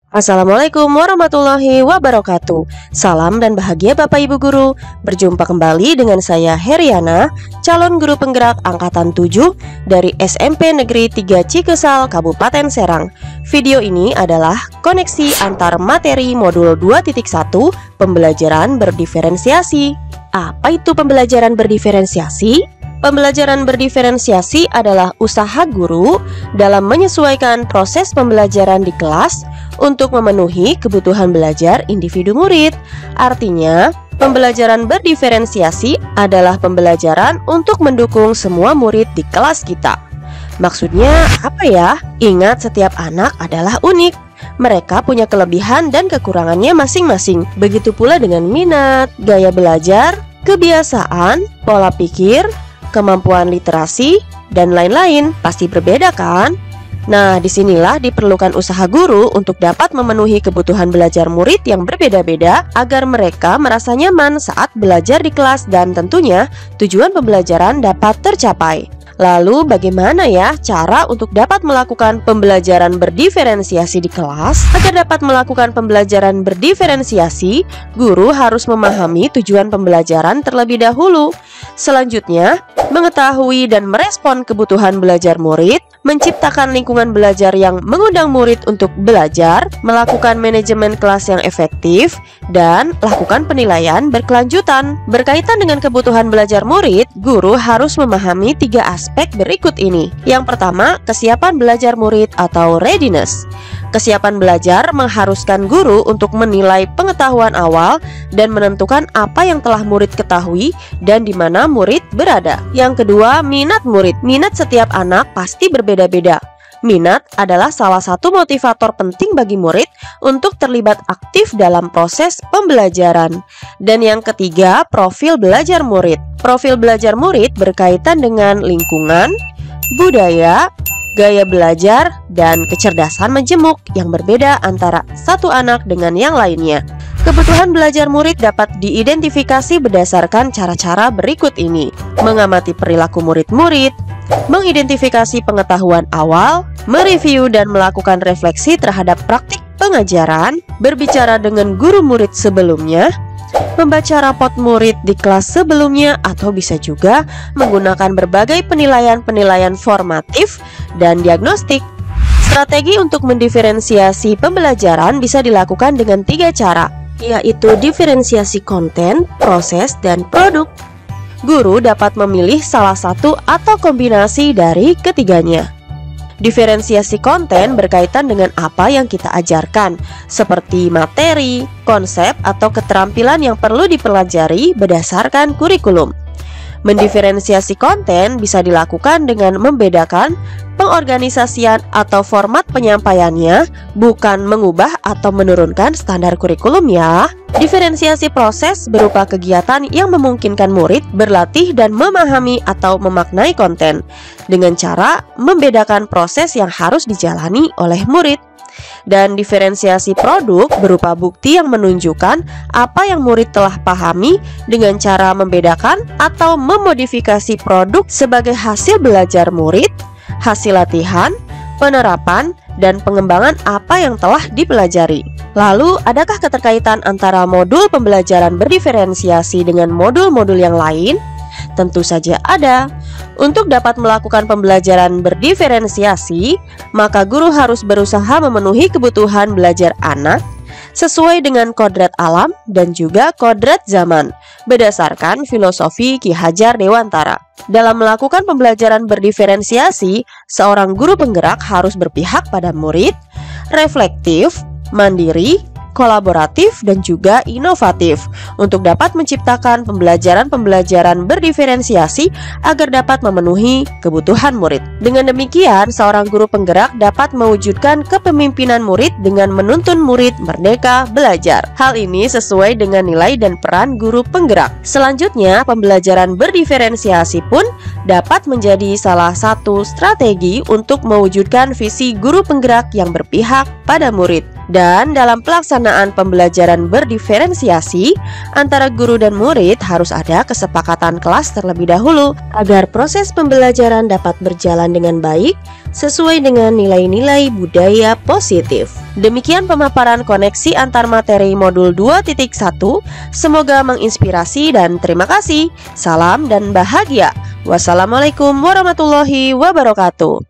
Assalamualaikum warahmatullahi wabarakatuh. Salam dan bahagia Bapak Ibu Guru. Berjumpa kembali dengan saya Heriana, calon guru penggerak angkatan 7 dari SMP Negeri 3 Cikesal, Kabupaten Serang. Video ini adalah koneksi antar materi modul 2.1 pembelajaran berdiferensiasi. Apa itu pembelajaran berdiferensiasi? Pembelajaran berdiferensiasi adalah usaha guru dalam menyesuaikan proses pembelajaran di kelas untuk memenuhi kebutuhan belajar individu murid. Artinya, pembelajaran berdiferensiasi adalah pembelajaran untuk mendukung semua murid di kelas kita. Maksudnya apa ya? Ingat, setiap anak adalah unik. Mereka punya kelebihan dan kekurangannya masing-masing. Begitu pula dengan minat, gaya belajar, kebiasaan, pola pikir, kemampuan literasi, dan lain-lain. Pasti berbeda kan? Nah, disinilah diperlukan usaha guru untuk dapat memenuhi kebutuhan belajar murid yang berbeda-beda agar mereka merasa nyaman saat belajar di kelas dan tentunya tujuan pembelajaran dapat tercapai. Lalu bagaimana ya cara untuk dapat melakukan pembelajaran berdiferensiasi di kelas? Agar dapat melakukan pembelajaran berdiferensiasi, guru harus memahami tujuan pembelajaran terlebih dahulu. Selanjutnya, mengetahui dan merespon kebutuhan belajar murid, menciptakan lingkungan belajar yang mengundang murid untuk belajar, melakukan manajemen kelas yang efektif, dan lakukan penilaian berkelanjutan. Berkaitan dengan kebutuhan belajar murid, guru harus memahami 3 aspek berikut ini. Yang pertama, kesiapan belajar murid atau readiness. Kesiapan belajar mengharuskan guru untuk menilai pengetahuan awal dan menentukan apa yang telah murid ketahui dan di mana murid berada. Yang kedua, minat murid. Minat setiap anak pasti berbeda-beda. Minat adalah salah satu motivator penting bagi murid untuk terlibat aktif dalam proses pembelajaran. Dan yang ketiga, profil belajar murid. Profil belajar murid berkaitan dengan lingkungan, budaya, gaya belajar, dan kecerdasan menjemuk yang berbeda antara satu anak dengan yang lainnya. Kebutuhan belajar murid dapat diidentifikasi berdasarkan cara-cara berikut ini: mengamati perilaku murid-murid, mengidentifikasi pengetahuan awal, mereview dan melakukan refleksi terhadap praktik pengajaran, berbicara dengan guru murid sebelumnya, membaca rapot murid di kelas sebelumnya, atau bisa juga menggunakan berbagai penilaian-penilaian formatif dan diagnostik. Strategi untuk mendiferensiasi pembelajaran bisa dilakukan dengan 3 cara, yaitu diferensiasi konten, proses, dan produk. Guru dapat memilih salah satu atau kombinasi dari ketiganya. Diferensiasi konten berkaitan dengan apa yang kita ajarkan, seperti materi, konsep, atau keterampilan yang perlu dipelajari berdasarkan kurikulum. Mendiferensiasi konten bisa dilakukan dengan membedakan pengorganisasian atau format penyampaiannya, bukan mengubah atau menurunkan standar kurikulum ya. Diferensiasi proses berupa kegiatan yang memungkinkan murid berlatih dan memahami atau memaknai konten dengan cara membedakan proses yang harus dijalani oleh murid. Dan diferensiasi produk berupa bukti yang menunjukkan apa yang murid telah pahami dengan cara membedakan atau memodifikasi produk sebagai hasil belajar murid, hasil latihan, penerapan, dan pengembangan apa yang telah dipelajari. Lalu, adakah keterkaitan antara modul pembelajaran berdiferensiasi dengan modul-modul yang lain? Tentu saja ada. Untuk dapat melakukan pembelajaran berdiferensiasi, maka guru harus berusaha memenuhi kebutuhan belajar anak sesuai dengan kodrat alam dan juga kodrat zaman berdasarkan filosofi Ki Hajar Dewantara. Dalam melakukan pembelajaran berdiferensiasi, seorang guru penggerak harus berpihak pada murid, reflektif, mandiri, kolaboratif, dan juga inovatif untuk dapat menciptakan pembelajaran-pembelajaran berdiferensiasi agar dapat memenuhi kebutuhan murid. Dengan demikian, seorang guru penggerak dapat mewujudkan kepemimpinan murid dengan menuntun murid merdeka belajar. Hal ini sesuai dengan nilai dan peran guru penggerak. Selanjutnya, pembelajaran berdiferensiasi pun dapat menjadi salah satu strategi untuk mewujudkan visi guru penggerak yang berpihak pada murid. Dan dalam pelaksanaan pembelajaran berdiferensiasi antara guru dan murid harus ada kesepakatan kelas terlebih dahulu agar proses pembelajaran dapat berjalan dengan baik sesuai dengan nilai-nilai budaya positif. Demikian pemaparan koneksi antar materi modul 2.1. Semoga menginspirasi dan terima kasih. Salam dan bahagia. Wassalamualaikum warahmatullahi wabarakatuh.